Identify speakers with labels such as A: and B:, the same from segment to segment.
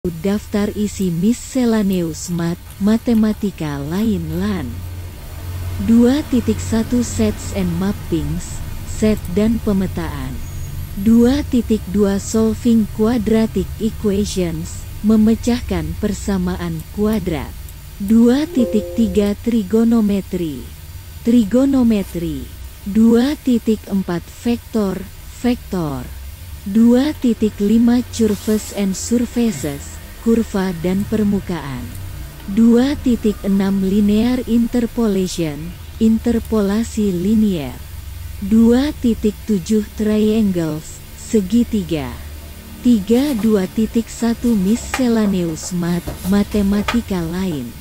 A: Daftar isi miscellaneous matematika lain lan 2.1 Sets and mappings, set dan pemetaan. 2.2 Solving quadratic equations, memecahkan persamaan kuadrat. 2.3 Trigonometry, 2.4 vektor. 2.5 Curves and surfaces, kurva dan permukaan. 2.6 Linear interpolation, interpolasi linier. 2.7 Triangles, segitiga. 2.1 Miscellaneous matematika lain.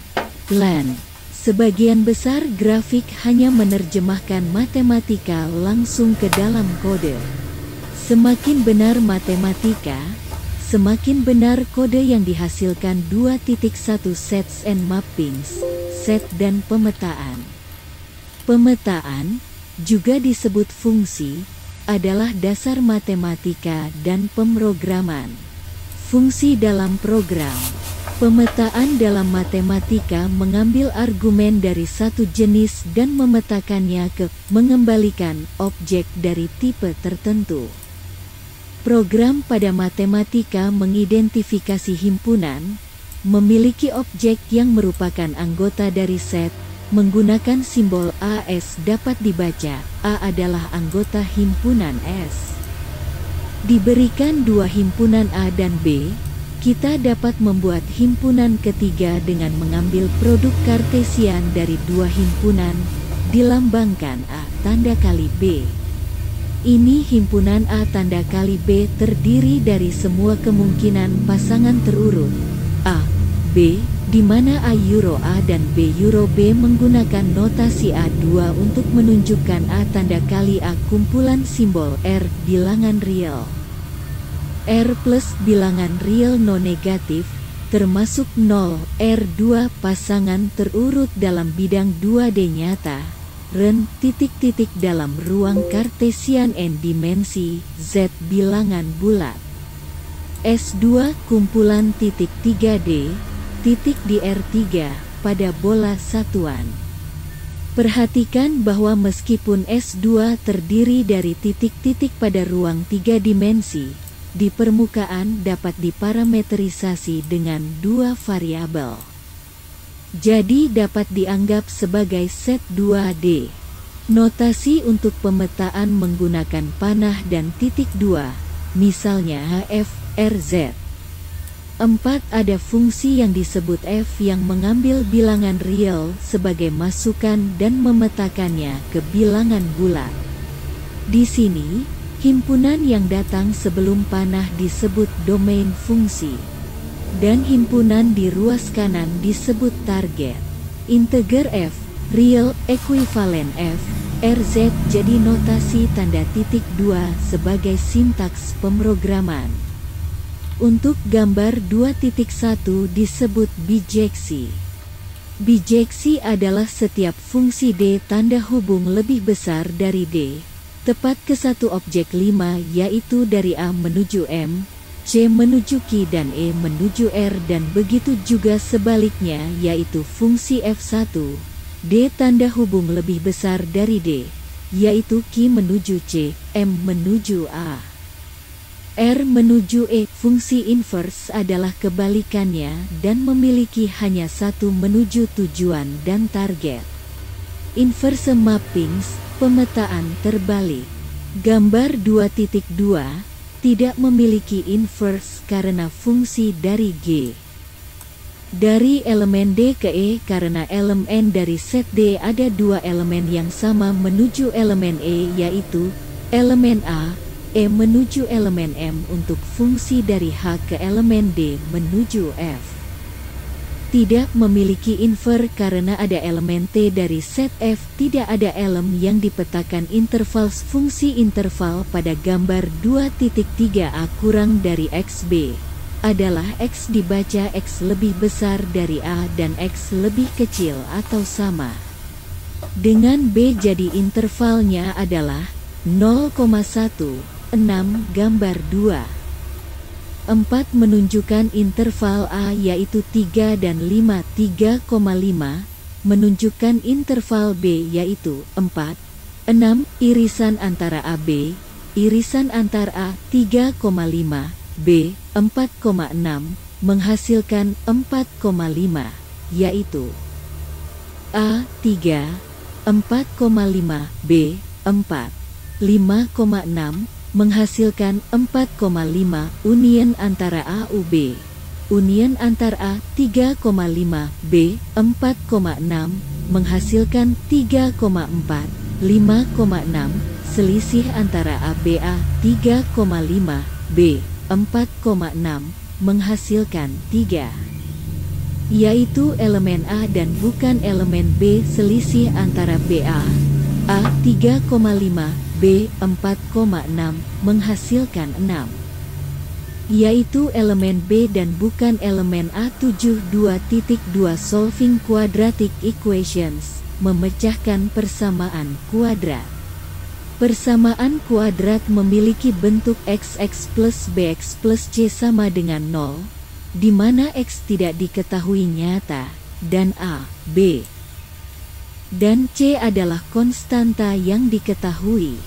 A: Lan, sebagian besar grafik hanya menerjemahkan matematika langsung ke dalam kode. Semakin benar matematika, semakin benar kode yang dihasilkan. 2.1 Sets and mappings, set dan pemetaan. Pemetaan, juga disebut fungsi, adalah dasar matematika dan pemrograman. Fungsi dalam program. Pemetaan dalam matematika mengambil argumen dari satu jenis dan memetakannya ke mengembalikan objek dari tipe tertentu. Program pada matematika mengidentifikasi himpunan, memiliki objek yang merupakan anggota dari set, menggunakan simbol AS dapat dibaca, A adalah anggota himpunan S. Diberikan dua himpunan A dan B, kita dapat membuat himpunan ketiga dengan mengambil produk kartesian dari dua himpunan, dilambangkan A tanda kali B. Ini himpunan A tanda kali B terdiri dari semua kemungkinan pasangan terurut A, B, di mana A euro A dan B euro B menggunakan notasi A2 untuk menunjukkan A tanda kali A kumpulan simbol R bilangan real. R plus bilangan real non-negatif, termasuk 0, R2 pasangan terurut dalam bidang 2D nyata. Ren titik-titik dalam ruang kartesian n dimensi Z bilangan bulat. S2 kumpulan titik 3D, titik di R3 pada bola satuan. Perhatikan bahwa meskipun S2 terdiri dari titik-titik pada ruang 3 dimensi, di permukaan dapat diparametrisasi dengan dua variabel. Jadi dapat dianggap sebagai set 2D. Notasi untuk pemetaan menggunakan panah dan titik 2, misalnya HF, RZ. 4. Ada fungsi yang disebut f yang mengambil bilangan real sebagai masukan dan memetakannya ke bilangan bulat. Di sini, himpunan yang datang sebelum panah disebut domain fungsi. Dan himpunan di ruas kanan disebut target. Integer f, real, ekuivalen f, rz jadi notasi tanda titik 2 sebagai sintaks pemrograman. Untuk gambar 2.1 disebut bijeksi. Bijeksi adalah setiap fungsi d tanda hubung lebih besar dari d, tepat ke satu objek 5 yaitu dari A menuju M, C menuju Q dan E menuju R dan begitu juga sebaliknya yaitu fungsi F1, D tanda hubung lebih besar dari D, yaitu Q menuju C, M menuju A. R menuju E, fungsi inverse adalah kebalikannya dan memiliki hanya satu menuju tujuan dan target. Inverse mappings, pemetaan terbalik. Gambar 2.2 tidak memiliki inverse karena fungsi dari G. Dari elemen D ke E karena elemen dari set D ada dua elemen yang sama menuju elemen E yaitu elemen A, E menuju elemen M untuk fungsi dari H ke elemen D menuju F. Tidak memiliki inver karena ada elemen T dari set F. Tidak ada elemen yang dipetakan interval. Fungsi interval pada gambar 2.3a kurang dari XB adalah X dibaca X lebih besar dari A dan X lebih kecil atau sama dengan B, jadi intervalnya adalah 0,1, 6 gambar 2. 4 menunjukkan interval A yaitu 3 dan 5, 3,5 menunjukkan interval B yaitu 4, 6, irisan antara AB, irisan antar A 3,5, B 4,6 menghasilkan 4,5 yaitu A 3, 4,5, B 4, 5,6 menghasilkan 4,5 union antara A UB. Union antar A 3,5 B 4,6 menghasilkan 3,4 5,6 selisih antara ABA 3,5 B 4,6 menghasilkan 3, yaitu elemen A dan bukan elemen B. Selisih antara BA A 3,5 B 4,6 menghasilkan 6, yaitu elemen B dan bukan elemen A. 7.2.2 Solving quadratic equations, memecahkan persamaan kuadrat. Persamaan kuadrat memiliki bentuk XX plus BX plus C sama dengan 0, di mana X tidak diketahui nyata, dan A, B, dan C adalah konstanta yang diketahui.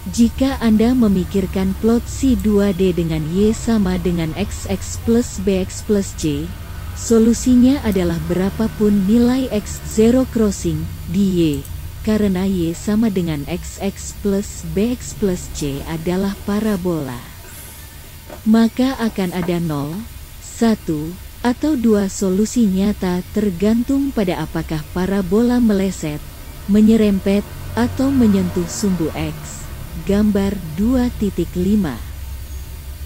A: Jika Anda memikirkan plot C2D dengan Y sama dengan XX plus BX plus C, solusinya adalah berapapun nilai X zero crossing di Y, karena Y sama dengan XX plus BX plus C adalah parabola. Maka akan ada 0, 1, atau 2 solusi nyata tergantung pada apakah parabola meleset, menyerempet, atau menyentuh sumbu X. Gambar 2.5.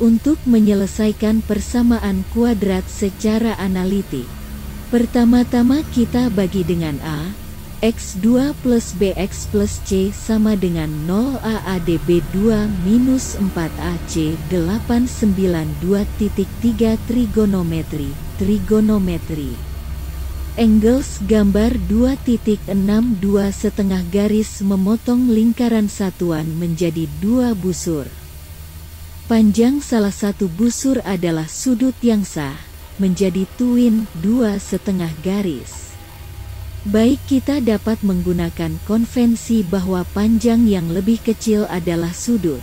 A: Untuk menyelesaikan persamaan kuadrat secara analitik, pertama-tama kita bagi dengan A, X2 plus BX plus C sama dengan 0 AADB2 minus 4AC 892.3 trigonometri. Angles gambar 2.62 setengah garis memotong lingkaran satuan menjadi 2 busur. Panjang salah satu busur adalah sudut yang sah, menjadi twin 2 setengah garis. Baik, kita dapat menggunakan konvensi bahwa panjang yang lebih kecil adalah sudut,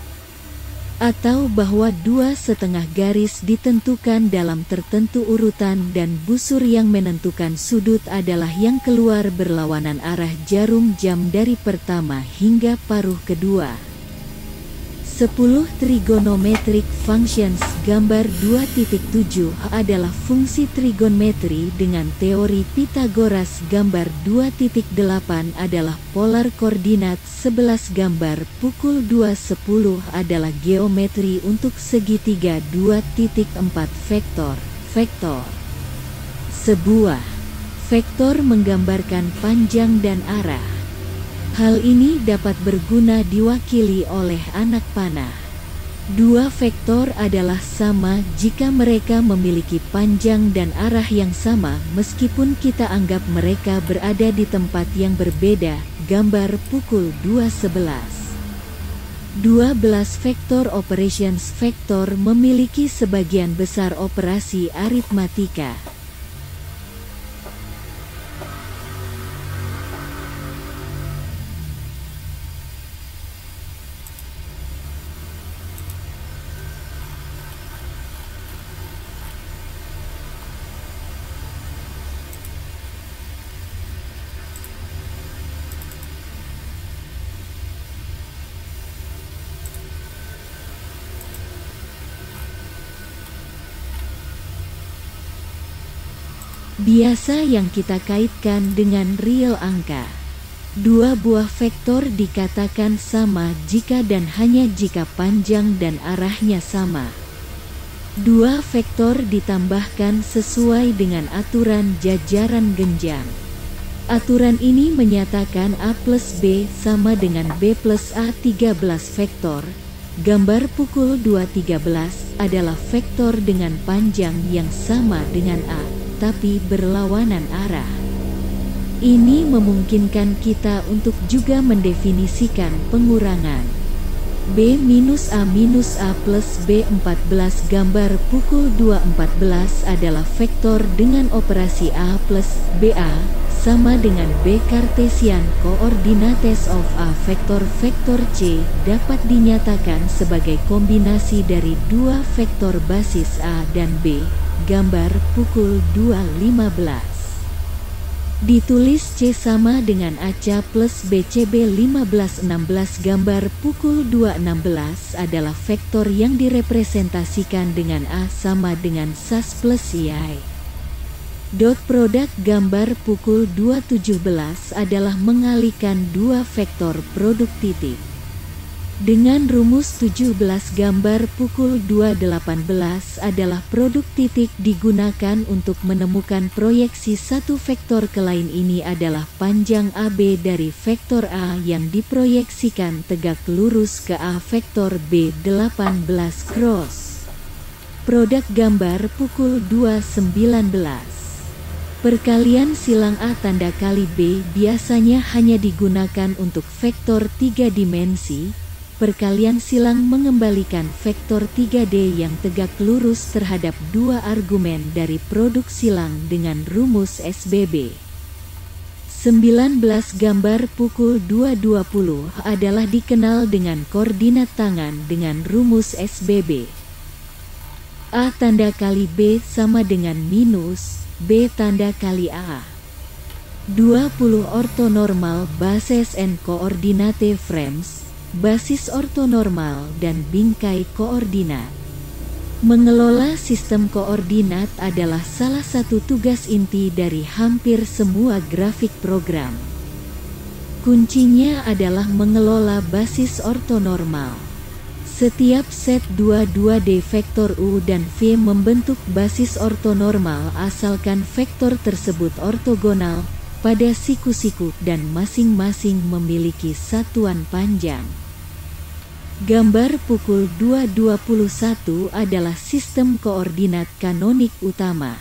A: atau bahwa 2 setengah garis ditentukan dalam tertentu urutan dan busur yang menentukan sudut adalah yang keluar berlawanan arah jarum jam dari pertama hingga paruh kedua. 10 trigonometric functions gambar 2.7 adalah fungsi trigonometri dengan teori Pythagoras. Gambar 2.8 adalah polar koordinat. 11 gambar pukul 2.10 adalah geometri untuk segitiga 2.4 vektor. Sebuah vektor menggambarkan panjang dan arah. Hal ini dapat berguna diwakili oleh anak panah. 2 vektor adalah sama jika mereka memiliki panjang dan arah yang sama meskipun kita anggap mereka berada di tempat yang berbeda. Gambar pukul 2.11. 12 vektor operations. Vektor memiliki sebagian besar operasi aritmatika. Biasa yang kita kaitkan dengan real angka. 2 buah vektor dikatakan sama jika dan hanya jika panjang dan arahnya sama. 2 vektor ditambahkan sesuai dengan aturan jajaran genjang. Aturan ini menyatakan A plus B sama dengan B plus A. 13 vektor. Gambar pukul 2.13 adalah vektor dengan panjang yang sama dengan A, tapi berlawanan arah. Ini memungkinkan kita untuk juga mendefinisikan pengurangan. B minus A plus B14 gambar pukul 2.14 adalah vektor dengan operasi A plus BA sama dengan B. Cartesian coordinates of A vektor C dapat dinyatakan sebagai kombinasi dari dua vektor basis A dan B, gambar pukul 2.15. Ditulis C sama dengan AC plus BCB 15-16 gambar pukul 2.16 adalah vektor yang direpresentasikan dengan A sama dengan SAS plus II. Dot produk gambar pukul 2.17 adalah mengalihkan dua vektor produk titik. Dengan rumus 17 gambar pukul 2.18 adalah produk titik digunakan untuk menemukan proyeksi satu vektor ke lain. Ini adalah panjang AB dari vektor A yang diproyeksikan tegak lurus ke A vektor B18 cross. Produk gambar pukul 2.19. Perkalian silang A tanda kali B biasanya hanya digunakan untuk vektor 3 dimensi. Perkalian silang mengembalikan vektor 3D yang tegak lurus terhadap dua argumen dari produk silang dengan rumus SBB. 19 gambar pukul 2.20 adalah dikenal dengan koordinat tangan dengan rumus SBB. A tanda kali B sama dengan minus B tanda kali A. 20 ortonormal bases and coordinate frames, basis ortonormal dan bingkai koordinat. Mengelola sistem koordinat adalah salah satu tugas inti dari hampir semua grafik program. Kuncinya adalah mengelola basis ortonormal. Setiap set 2D vektor U dan V membentuk basis ortonormal asalkan vektor tersebut ortogonal pada siku-siku dan masing-masing memiliki satuan panjang. Gambar pukul 2.21 adalah sistem koordinat kanonik utama.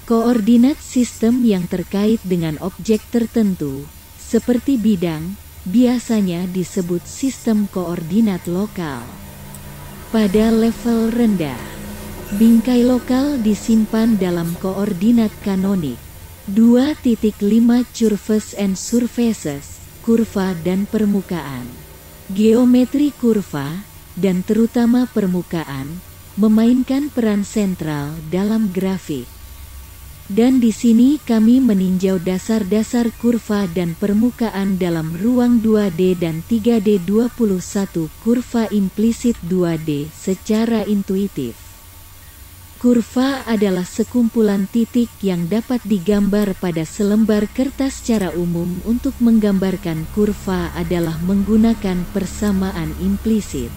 A: Koordinat sistem yang terkait dengan objek tertentu, seperti bidang, biasanya disebut sistem koordinat lokal. Pada level rendah, bingkai lokal disimpan dalam koordinat kanonik. 2.5 Curves and surfaces, kurva dan permukaan. Geometri kurva, dan terutama permukaan, memainkan peran sentral dalam grafik. Dan di sini kami meninjau dasar-dasar kurva dan permukaan dalam ruang 2D dan 3D 21 kurva implisit 2D secara intuitif. Kurva adalah sekumpulan titik yang dapat digambar pada selembar kertas. Secara umum untuk menggambarkan kurva adalah menggunakan persamaan implisit.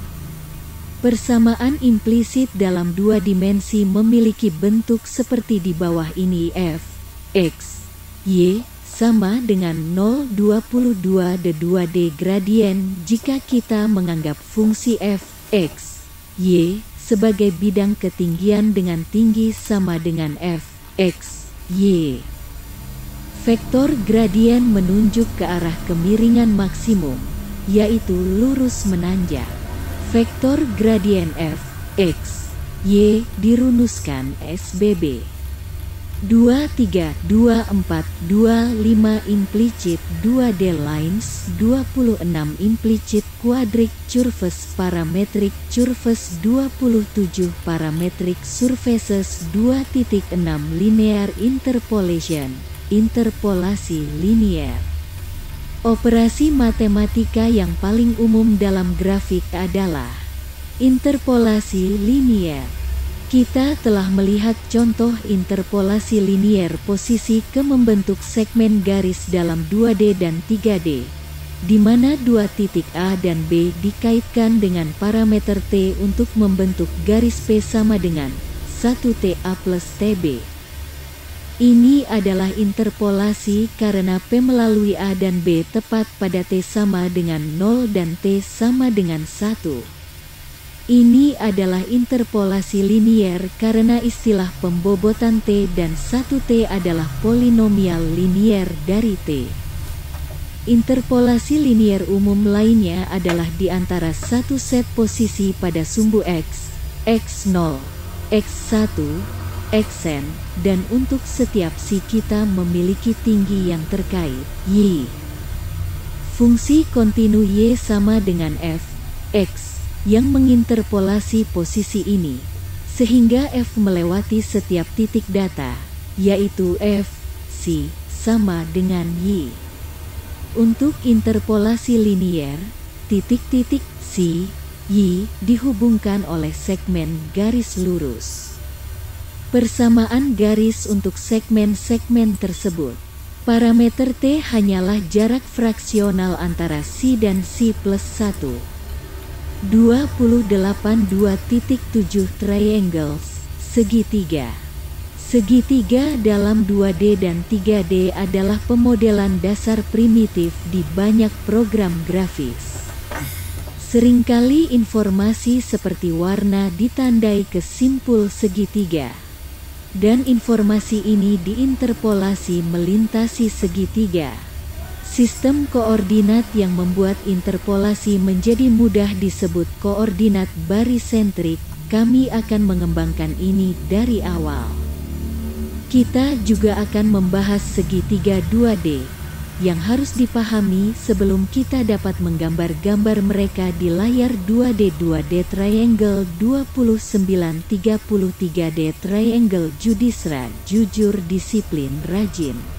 A: Persamaan implisit dalam dua dimensi memiliki bentuk seperti di bawah ini. F, X, Y sama dengan 0,22 d2D gradien jika kita menganggap fungsi F, X, Y sebagai bidang ketinggian dengan tinggi sama dengan F, X, Y. Vektor gradien menunjuk ke arah kemiringan maksimum, yaitu lurus menanjak. Vektor gradien F, X, Y dirumuskan SBB. 23, 24, 25 implicit 2D lines, 26 implicit quadric curves parametric curves, 27 parametric surfaces, 2.6 linear interpolation, interpolasi linier. Operasi matematika yang paling umum dalam grafik adalah interpolasi linier. Kita telah melihat contoh interpolasi linier posisi ke membentuk segmen garis dalam 2D dan 3D, di mana dua titik A dan B dikaitkan dengan parameter T untuk membentuk garis P sama dengan 1TA plus TB. Ini adalah interpolasi karena P melalui A dan B tepat pada T sama dengan 0 dan T sama dengan 1. Ini adalah interpolasi linier karena istilah pembobotan T dan 1T adalah polinomial linier dari T. Interpolasi linier umum lainnya adalah di antara satu set posisi pada sumbu X, X0, X1, Xn, dan untuk setiap si kita memiliki tinggi yang terkait, Y. Fungsi kontinu Y sama dengan f, X, yang menginterpolasi posisi ini, sehingga f melewati setiap titik data, yaitu f, si, sama dengan Y. Untuk interpolasi linier, titik-titik si, Y dihubungkan oleh segmen garis lurus. Persamaan garis untuk segmen-segmen tersebut. Parameter T hanyalah jarak fraksional antara si dan si plus 1. 28.2.7 triangles, segitiga. Segitiga dalam 2D dan 3D adalah pemodelan dasar primitif di banyak program grafis. Seringkali informasi seperti warna ditandai ke simpul segitiga, dan informasi ini diinterpolasi melintasi segitiga. Sistem koordinat yang membuat interpolasi menjadi mudah disebut koordinat barisentrik. Kami akan mengembangkan ini dari awal. Kita juga akan membahas segitiga 2D, yang harus dipahami sebelum kita dapat menggambar-gambar mereka di layar 2D triangle 2933D triangle Judisra, jujur, disiplin, rajin.